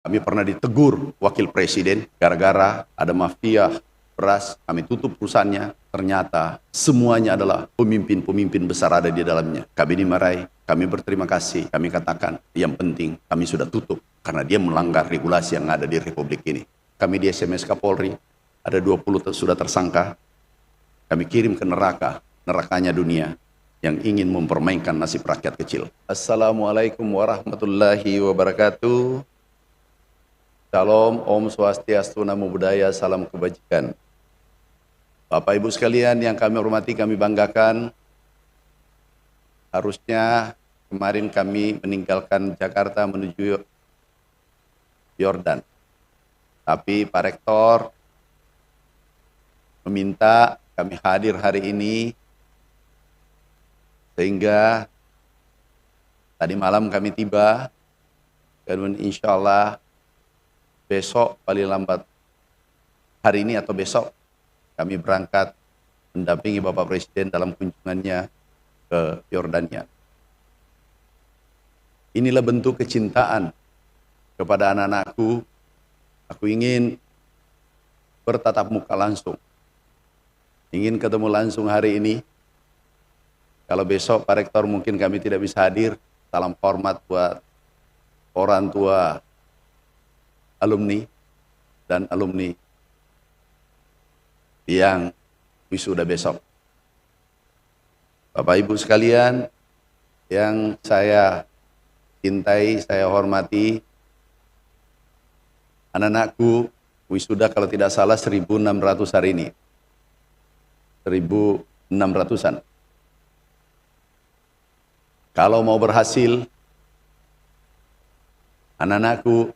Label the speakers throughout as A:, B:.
A: Kami pernah ditegur wakil presiden gara-gara ada mafia beras, kami tutup perusahaannya. Ternyata semuanya adalah pemimpin-pemimpin besar ada di dalamnya. Kami dimarahi, kami berterima kasih, kami katakan yang penting kami sudah tutup karena dia melanggar regulasi yang ada di Republik ini. Kami di SMS Kapolri, ada 20 sudah tersangka, kami kirim ke neraka, nerakanya dunia yang ingin mempermainkan nasib rakyat kecil. Assalamualaikum warahmatullahi wabarakatuh. Shalom, Om Swastiastu, Namo Buddhaya, salam kebajikan. Bapak Ibu sekalian yang kami hormati, kami banggakan, harusnya kemarin kami meninggalkan Jakarta menuju Yordan. Tapi Pak Rektor meminta kami hadir hari ini, sehingga tadi malam kami tiba, dan insya Allah besok paling lambat hari ini atau besok kami berangkat mendampingi Bapak Presiden dalam kunjungannya ke Yordania. Inilah bentuk kecintaan kepada anak-anakku. Aku ingin bertatap muka langsung, ingin ketemu langsung hari ini. Kalau besok Pak Rektor mungkin kami tidak bisa hadir, salam hormat buat orang tua alumni dan alumni yang wisuda besok. Bapak Ibu sekalian yang saya cintai, saya hormati, anak-anakku wisuda kalau tidak salah 1.600 hari ini, 1.600-an. Kalau mau berhasil, anak-anakku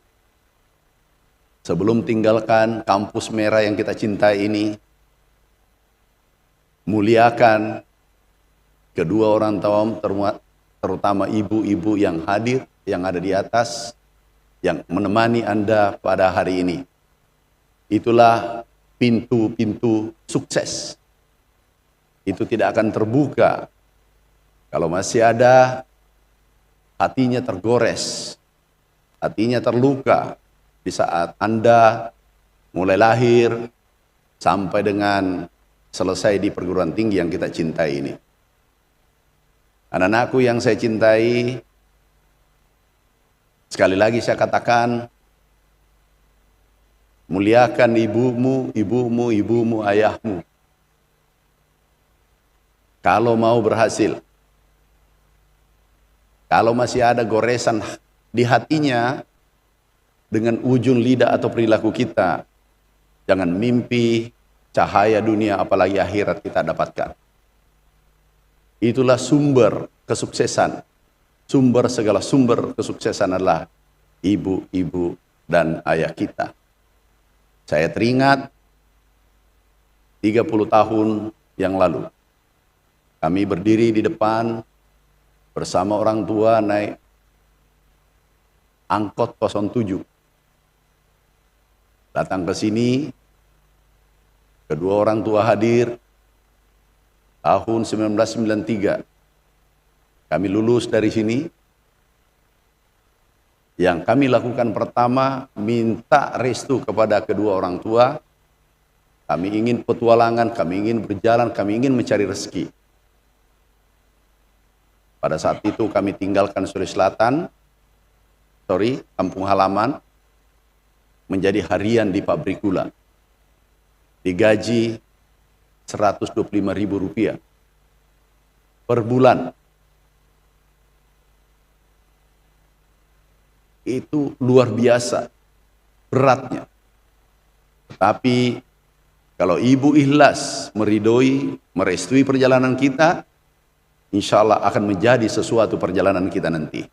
A: sebelum tinggalkan kampus merah yang kita cintai ini, muliakan kedua orang tua, terutama ibu-ibu yang hadir, yang ada di atas, yang menemani Anda pada hari ini. Itulah pintu-pintu sukses. Itu tidak akan terbuka kalau masih ada hatinya tergores, hatinya terluka di saat Anda mulai lahir sampai dengan selesai di perguruan tinggi yang kita cintai ini. Anak-anakku yang saya cintai, sekali lagi saya katakan, muliakan ibumu, ibumu, ibumu, ayahmu. Kalau mau berhasil, kalau masih ada goresan di hatinya dengan ujung lidah atau perilaku kita, jangan mimpi cahaya dunia apalagi akhirat kita dapatkan. Itulah sumber kesuksesan. Sumber segala sumber kesuksesan adalah ibu-ibu dan ayah kita. Saya teringat 30 tahun yang lalu, kami berdiri di depan bersama orang tua naik angkot 07. Datang ke sini, kedua orang tua hadir tahun 1993. Kami lulus dari sini. Yang kami lakukan pertama, minta restu kepada kedua orang tua. Kami ingin petualangan, kami ingin berjalan, kami ingin mencari rezeki. Pada saat itu kami tinggalkan kampung halaman, menjadi harian di pabrik gula. Digaji Rp125.000 per bulan. Itu luar biasa beratnya. Tapi kalau ibu ikhlas meridoi, merestui perjalanan kita, insya Allah akan menjadi sesuatu perjalanan kita nanti.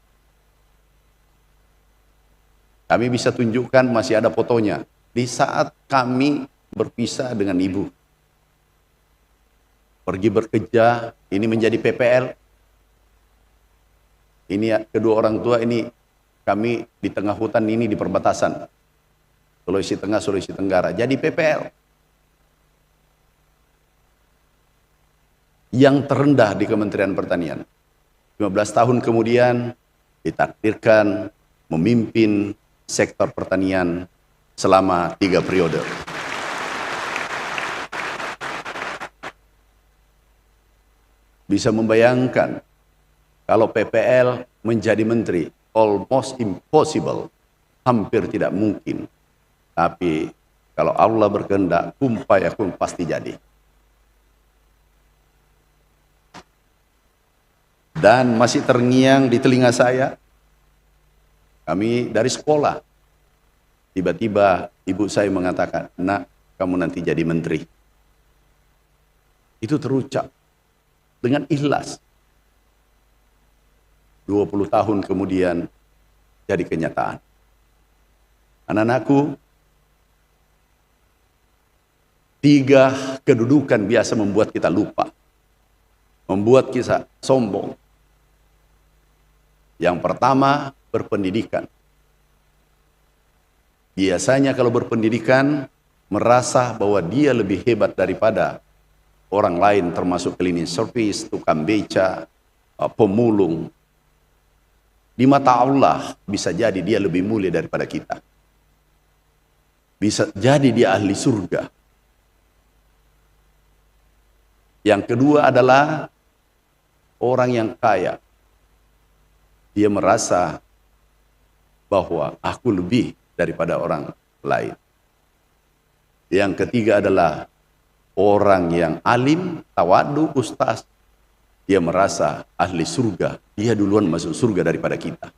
A: Kami bisa tunjukkan, masih ada fotonya, di saat kami berpisah dengan ibu. Pergi bekerja, ini menjadi PPL. Ini kedua orang tua ini, kami di tengah hutan ini di perbatasan. Sulawesi Tengah, Sulawesi Tenggara, jadi PPL. Yang terendah di Kementerian Pertanian. 15 tahun kemudian ditakdirkan memimpin sektor pertanian selama 3 periode. Bisa membayangkan kalau PPL menjadi menteri, almost impossible, hampir tidak mungkin. Tapi kalau Allah berkehendak, kun fayakun, pasti jadi. Dan masih terngiang di telinga saya, kami dari sekolah, tiba-tiba ibu saya mengatakan, "Nak, kamu nanti jadi menteri." Itu terucap dengan ikhlas. 20 tahun kemudian jadi kenyataan. Anak-anakku, 3 kedudukan biasa membuat kita lupa, membuat kita sombong. Yang pertama, berpendidikan. Biasanya kalau berpendidikan, merasa bahwa dia lebih hebat daripada orang lain, termasuk cleaning service, tukang beca, pemulung. Di mata Allah, bisa jadi dia lebih mulia daripada kita. Bisa jadi dia ahli surga. Yang kedua adalah orang yang kaya. Dia merasa bahwa aku lebih daripada orang lain. Yang ketiga adalah orang yang alim, tawadu, ustaz. Dia merasa ahli surga. Dia duluan masuk surga daripada kita.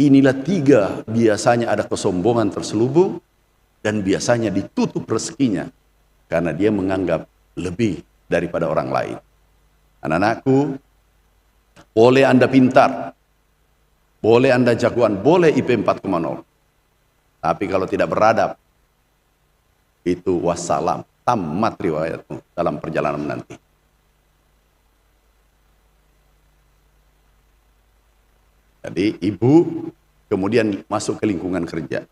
A: Inilah 3 biasanya ada kesombongan terselubung dan biasanya ditutup rezekinya karena dia menganggap lebih daripada orang lain. Anak-anakku, boleh Anda pintar, boleh Anda jagoan, boleh IP 4,0. Tapi kalau tidak beradab, itu wassalam, tamat riwayatmu dalam perjalanan nanti. Jadi ibu kemudian masuk ke lingkungan kerja.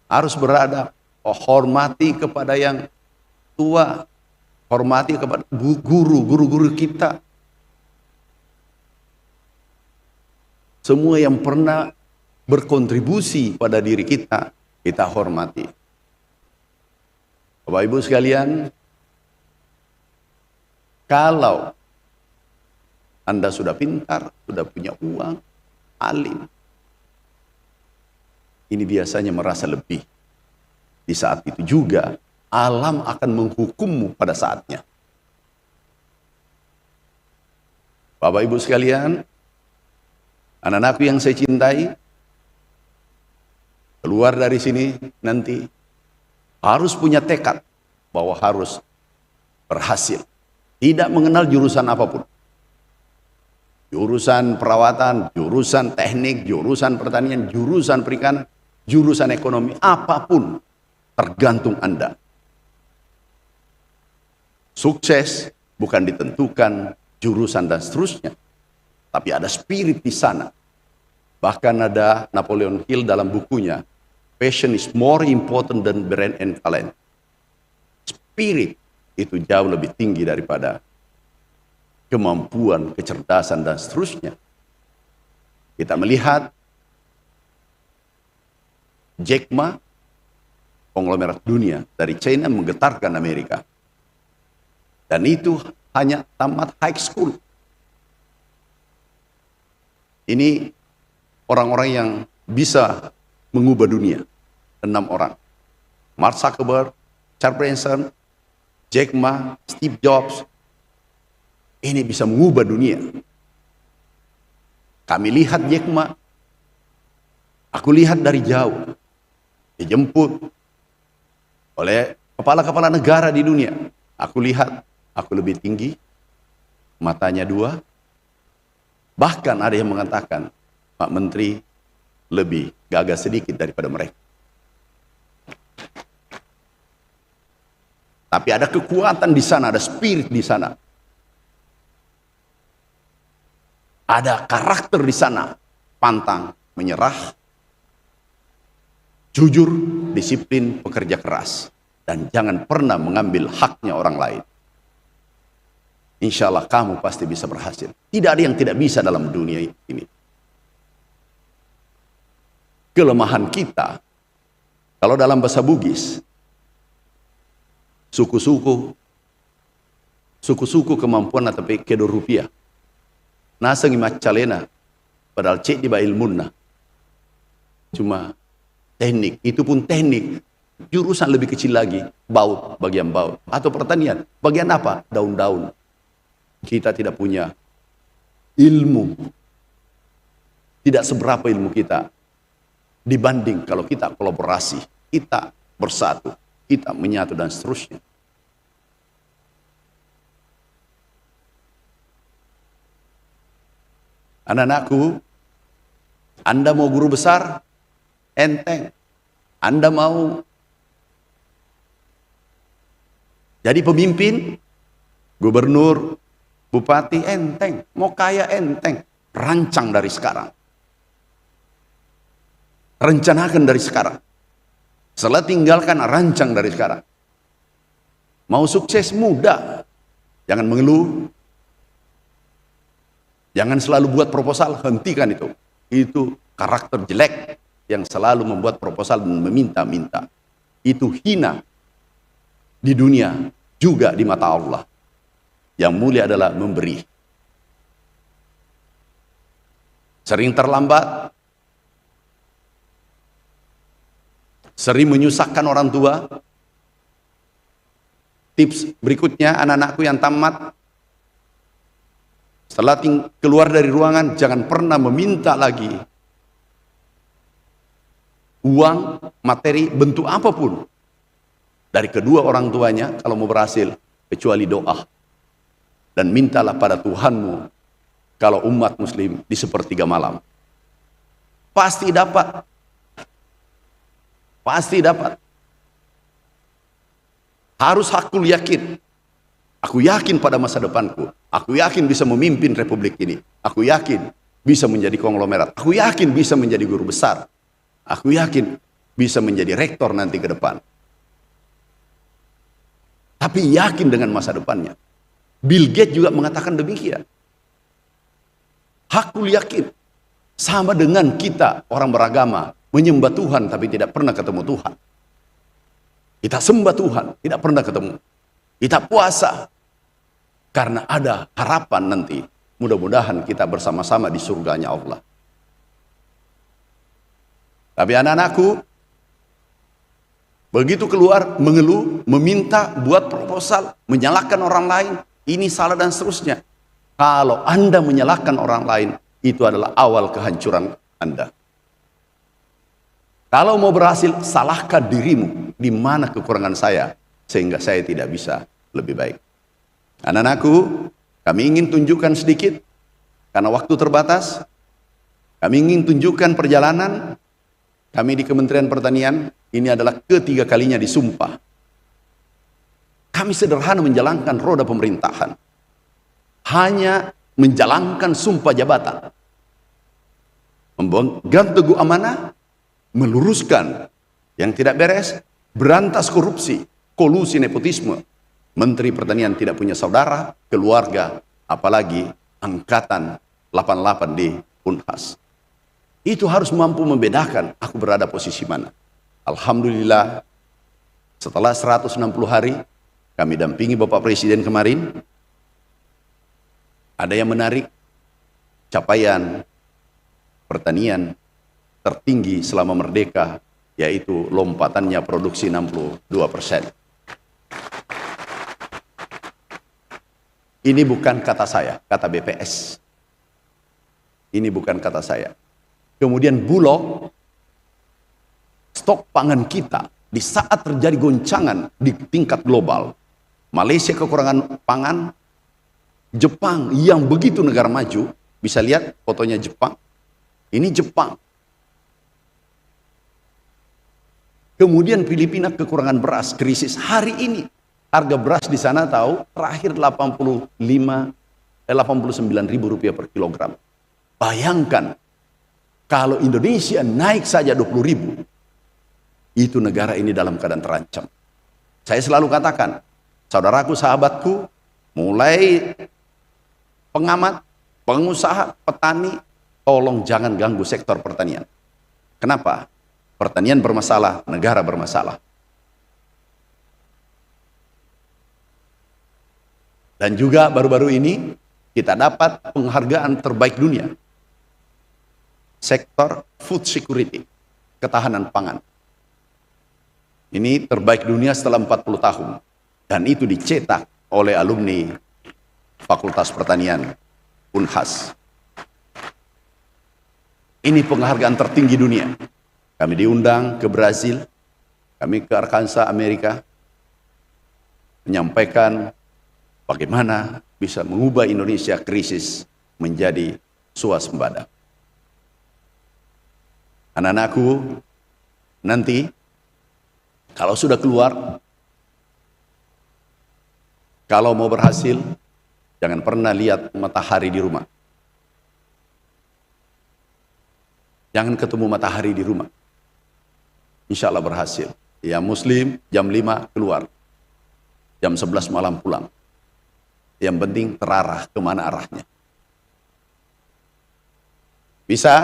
A: Harus beradab, hormati kepada yang tua, hormati kepada guru-guru kita. Semua yang pernah berkontribusi pada diri kita, kita hormati. Bapak Ibu sekalian, kalau Anda sudah pintar, sudah punya uang, alim, ini biasanya merasa lebih. Di saat itu juga, alam akan menghukummu pada saatnya. Bapak Ibu sekalian, anak-anakku yang saya cintai, keluar dari sini nanti harus punya tekad bahwa harus berhasil. Tidak mengenal jurusan apapun. Jurusan perawatan, jurusan teknik, jurusan pertanian, jurusan perikanan, jurusan ekonomi, apapun tergantung Anda. Sukses bukan ditentukan jurusan dan seterusnya, tapi ada spirit di sana. Bahkan ada Napoleon Hill dalam bukunya, Passion is more important than brain and talent. Spirit itu jauh lebih tinggi daripada kemampuan, kecerdasan, dan seterusnya. Kita melihat Jack Ma, konglomerat dunia dari China, menggetarkan Amerika. Dan itu hanya tamat high school. Ini orang-orang yang bisa mengubah dunia. 6 orang. Mark Zuckerberg, Charles Branson, Jack Ma, Steve Jobs. Ini bisa mengubah dunia. Kami lihat Jack Ma. Aku lihat dari jauh. Dijemput oleh kepala-kepala negara di dunia. Aku lihat, aku lebih tinggi. Matanya 2. Bahkan ada yang mengatakan, Pak Menteri lebih gagah sedikit daripada mereka. Tapi ada kekuatan di sana, ada spirit di sana. Ada karakter di sana, pantang menyerah, jujur, disiplin, pekerja keras, dan jangan pernah mengambil haknya orang lain. Insya Allah kamu pasti bisa berhasil. Tidak ada yang tidak bisa dalam dunia ini. kelemahan kita. Kalau dalam bahasa Bugis, suku-suku kemampuan atau kedo rupiah. Nasa ngimat calena, padahal cek di ba ilmunna. Cuma teknik, itu pun teknik. Jurusan lebih kecil lagi, baut, bagian baut. Atau pertanian, bagian apa? Daun-daun. Kita tidak punya ilmu. Tidak seberapa ilmu kita dibanding kalau kita kolaborasi, kita bersatu, kita menyatu dan seterusnya. Anak-anakku, Anda mau guru besar? Enteng. Anda mau jadi pemimpin, gubernur, bupati, enteng. Mau kaya, enteng. Rancang dari sekarang. Rencanakan dari sekarang. Setelah tinggalkan, rancang dari sekarang. Mau sukses, mudah. Jangan mengeluh. Jangan selalu buat proposal, hentikan itu. Itu karakter jelek yang selalu membuat proposal dan meminta-minta. Itu hina di dunia, juga di mata Allah. Yang mulia adalah memberi. Sering terlambat, sering menyusahkan orang tua. Tips berikutnya, anak-anakku yang tamat, setelah keluar dari ruangan, jangan pernah meminta lagi uang, materi, bentuk apapun dari kedua orang tuanya kalau mau berhasil, kecuali doa. Dan mintalah pada Tuhanmu kalau umat muslim di sepertiga malam. Pasti dapat. Pasti dapat. Harus hakul yakin. Aku yakin pada masa depanku. Aku yakin bisa memimpin republik ini. Aku yakin bisa menjadi konglomerat. Aku yakin bisa menjadi guru besar. Aku yakin bisa menjadi rektor nanti ke depan. Tapi yakin dengan masa depannya. Bill Gates juga mengatakan demikian. Hakul yakin. Sama dengan kita orang beragama menyembah Tuhan tapi tidak pernah ketemu Tuhan. Kita sembah Tuhan, tidak pernah ketemu. Kita puasa karena ada harapan nanti. Mudah-mudahan kita bersama-sama di surganya Allah. Tapi anak-anakku, begitu keluar mengeluh, meminta, buat proposal, menyalahkan orang lain, ini salah dan seterusnya. Kalau Anda menyalahkan orang lain, itu adalah awal kehancuran Anda. Kalau mau berhasil, salahkan dirimu. Di mana kekurangan saya, sehingga saya tidak bisa lebih baik. Anak-anakku, kami ingin tunjukkan sedikit, karena waktu terbatas. Kami ingin tunjukkan perjalanan kami di Kementerian Pertanian. Ini adalah ketiga kalinya disumpah. Kami sederhana menjalankan roda pemerintahan. Hanya menjalankan sumpah jabatan. Memegang teguh amanah, meluruskan yang tidak beres, berantas korupsi, kolusi, nepotisme. Menteri Pertanian tidak punya saudara, keluarga, apalagi angkatan 88 di Unhas. Itu harus mampu membedakan aku berada posisi mana. Alhamdulillah, setelah 160 hari, kami dampingi Bapak Presiden kemarin, ada yang menarik capaian pertanian tertinggi selama merdeka, yaitu lompatannya produksi 62%. Ini bukan kata saya, kata BPS. Ini bukan kata saya. Kemudian Bulog, stok pangan kita di saat terjadi goncangan di tingkat global, Malaysia kekurangan pangan, Jepang yang begitu negara maju, bisa lihat fotonya Jepang, ini Jepang. Kemudian Filipina kekurangan beras, krisis. Hari ini harga beras di sana tahu terakhir 89.000 rupiah per kilogram. Bayangkan kalau Indonesia naik saja 20.000, itu negara ini dalam keadaan terancam. Saya selalu katakan, saudaraku, sahabatku, mulai pengamat, pengusaha, petani, tolong jangan ganggu sektor pertanian. Kenapa? Pertanian bermasalah, negara bermasalah. Dan juga baru-baru ini kita dapat penghargaan terbaik dunia. Sektor food security, ketahanan pangan. Ini terbaik dunia setelah 40 tahun. Dan itu dicetak oleh alumni Fakultas Pertanian Unhas. Ini penghargaan tertinggi dunia. Kami diundang ke Brazil, kami ke Arkansas, Amerika, menyampaikan bagaimana bisa mengubah Indonesia krisis menjadi swasembada. Anak-anakku, nanti kalau sudah keluar, kalau mau berhasil, jangan pernah lihat matahari di rumah. Jangan ketemu matahari di rumah. Insya Allah berhasil. Ya Muslim, jam 5 keluar. Jam 11 malam pulang. Yang penting terarah kemana arahnya. Bisa?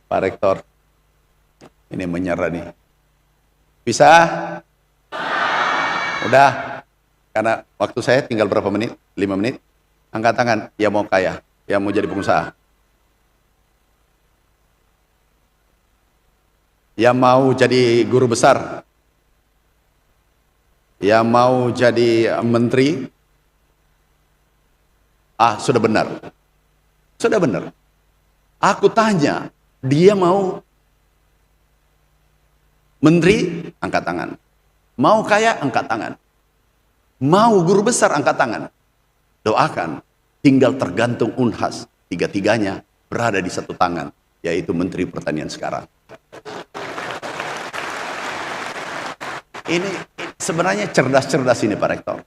A: Pak Rektor, ini menyerah nih. Bisa? Udah? Karena waktu saya tinggal berapa menit? 5 menit. Angkat tangan, yang mau kaya, yang mau jadi pengusaha. Yang mau jadi guru besar. Yang mau jadi menteri. Sudah benar. Sudah benar. Aku tanya, dia mau menteri? Angkat tangan. Mau kaya? Angkat tangan. Mau guru besar? Angkat tangan. Doakan, tinggal tergantung Unhas. Tiga-tiganya berada di satu tangan, yaitu Menteri Pertanian sekarang. Ini sebenarnya cerdas-cerdas ini Pak Rektor.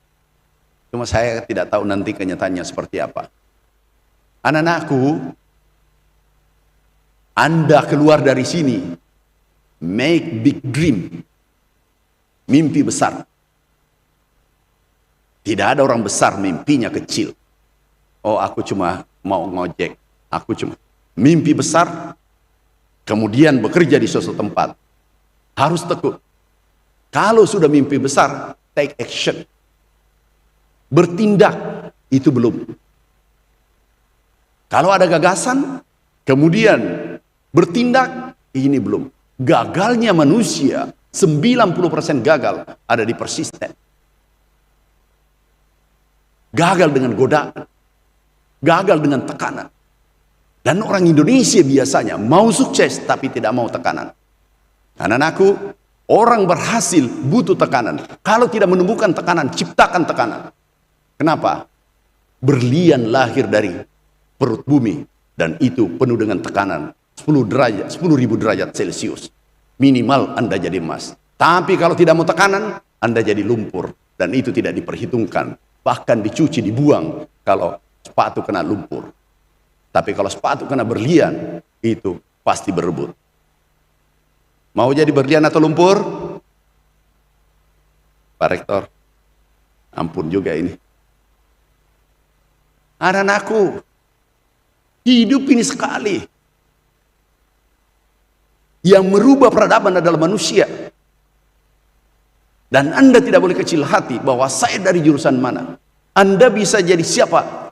A: Cuma saya tidak tahu nanti kenyataannya seperti apa. Anak-anakku, Anda keluar dari sini, make big dream, mimpi besar. Tidak ada orang besar mimpinya kecil. Oh, aku cuma mau ngojek. Aku cuma mimpi besar, kemudian bekerja di suatu tempat. Harus tekun. Kalau sudah mimpi besar, take action. Bertindak, itu belum. Kalau ada gagasan, kemudian bertindak, ini belum. Gagalnya manusia, 90% gagal ada di persisten. Gagal dengan godaan, gagal dengan tekanan. Dan orang Indonesia biasanya mau sukses tapi tidak mau tekanan. Anak-anakku, orang berhasil butuh tekanan. Kalau tidak menemukan tekanan, ciptakan tekanan. Kenapa? Berlian lahir dari perut bumi dan itu penuh dengan tekanan 10.000 derajat Celcius. Minimal Anda jadi emas. Tapi kalau tidak mau tekanan, Anda jadi lumpur dan itu tidak diperhitungkan. Bahkan dicuci, dibuang kalau sepatu kena lumpur. Tapi kalau sepatu kena berlian, itu pasti berebut. Mau jadi berlian atau lumpur? Pak Rektor, ampun juga ini. Anak-anakku, hidup ini sekali. Yang merubah peradaban adalah manusia. Dan Anda tidak boleh kecil hati bahwa saya dari jurusan mana. Anda bisa jadi siapa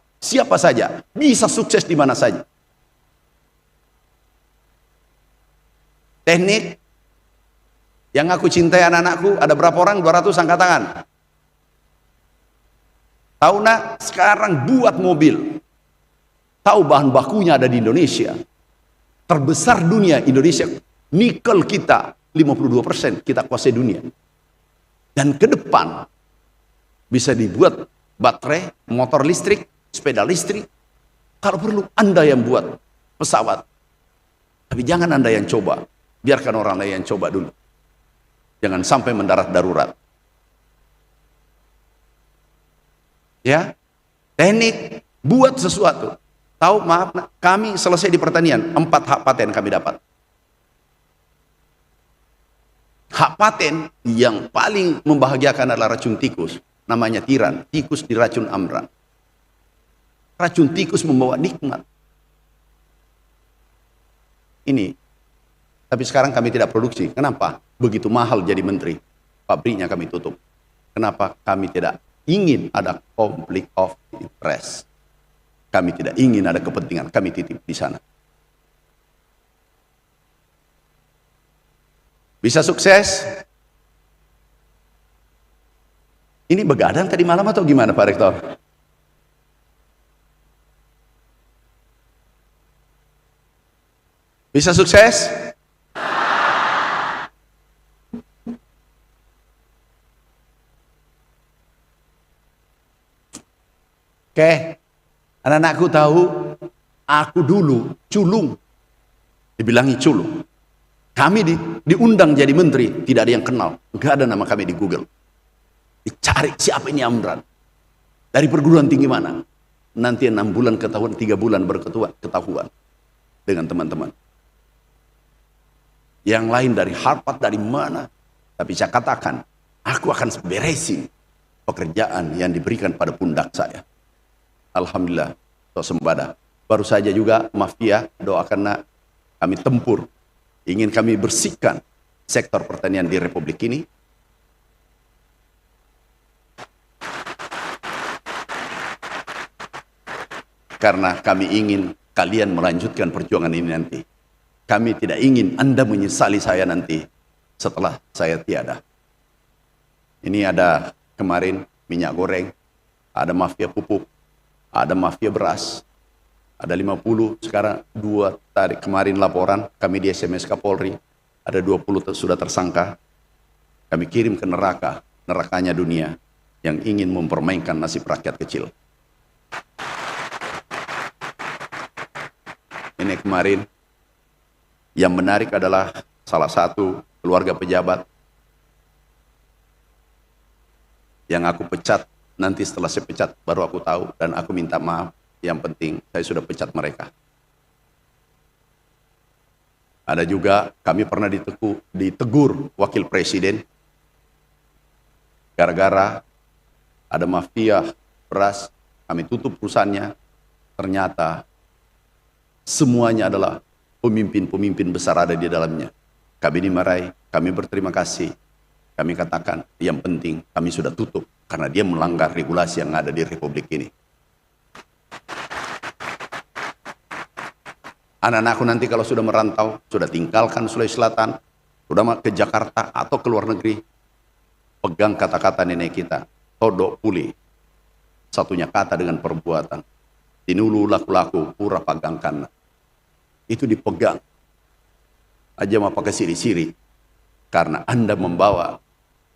A: saja. Bisa sukses di mana saja. Teknik yang aku cintai anak-anakku, ada berapa orang? 200, angkat tangan. Tahu nak, sekarang buat mobil. Tahu bahan bakunya ada di Indonesia. Terbesar dunia Indonesia. Nikel kita 52% kita kuasai dunia. Dan ke depan bisa dibuat baterai, motor listrik, sepeda listrik. Kalau perlu Anda yang buat pesawat. Tapi jangan Anda yang coba. Biarkan orang lain yang coba dulu. Jangan sampai mendarat darurat. Ya, teknik buat sesuatu. Tahu, maaf, kami selesai di pertanian, 4 hak paten kami dapat. Hak paten yang paling membahagiakan adalah racun tikus. Namanya tiran, tikus diracun amran. Racun tikus membawa nikmat. Ini. Tapi sekarang kami tidak produksi. Kenapa? Begitu mahal jadi menteri. Pabriknya kami tutup. Kenapa? Kami tidak ingin ada konflik of interest. Kami tidak ingin ada kepentingan. Kami titip di sana. Bisa sukses? Ini begadang tadi malam atau gimana Pak Rektor? Bisa sukses? Oke, anak-anakku tahu, aku dulu culung, dibilangi culung. Kami diundang jadi menteri, tidak ada yang kenal, nggak ada nama kami di Google. Dicari siapa ini Amran, dari perguruan tinggi mana? Nanti 6 bulan ketahuan, 3 bulan ketahuan dengan teman-teman. Yang lain dari Harvard, dari mana? Tapi saya katakan, aku akan beresin pekerjaan yang diberikan pada pundak saya. Alhamdulillah, sembada. Baru saja juga mafia, doakan kami tempur. Ingin kami bersihkan sektor pertanian di Republik ini. Karena kami ingin kalian melanjutkan perjuangan ini nanti. Kami tidak ingin Anda menyesali saya nanti setelah saya tiada. Ini ada kemarin minyak goreng, ada mafia pupuk, ada mafia beras, ada 50, sekarang 2 tarik kemarin laporan, kami di SMS Kapolri, ada 20 sudah tersangka, kami kirim ke neraka, nerakanya dunia, yang ingin mempermainkan nasib rakyat kecil. Ini kemarin, yang menarik adalah salah satu keluarga pejabat yang aku pecat. Nanti setelah saya pecat baru aku tahu dan aku minta maaf. Yang penting saya sudah pecat mereka. Ada juga kami pernah ditegur wakil presiden gara-gara ada mafia beras, kami tutup perusahaannya. Ternyata semuanya adalah pemimpin-pemimpin besar ada di dalamnya. Kami dimarahi, kami berterima kasih. Kami katakan yang penting kami sudah tutup karena dia melanggar regulasi yang ada di Republik ini. Anak-anakku nanti kalau sudah merantau, sudah tinggalkan Sulawesi Selatan, sudah ke Jakarta atau ke luar negeri, pegang kata-kata nenek kita, todok puli. Satunya kata dengan perbuatan. Tinulu laku-laku, pura pagangkan. Itu dipegang. Aja mau pakai siri-siri. Karena Anda membawa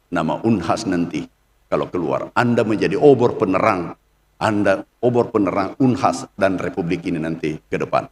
A: nama Unhas nanti. Kalau keluar, Anda menjadi obor penerang. Anda obor penerang Unhas dan Republik ini nanti ke depan.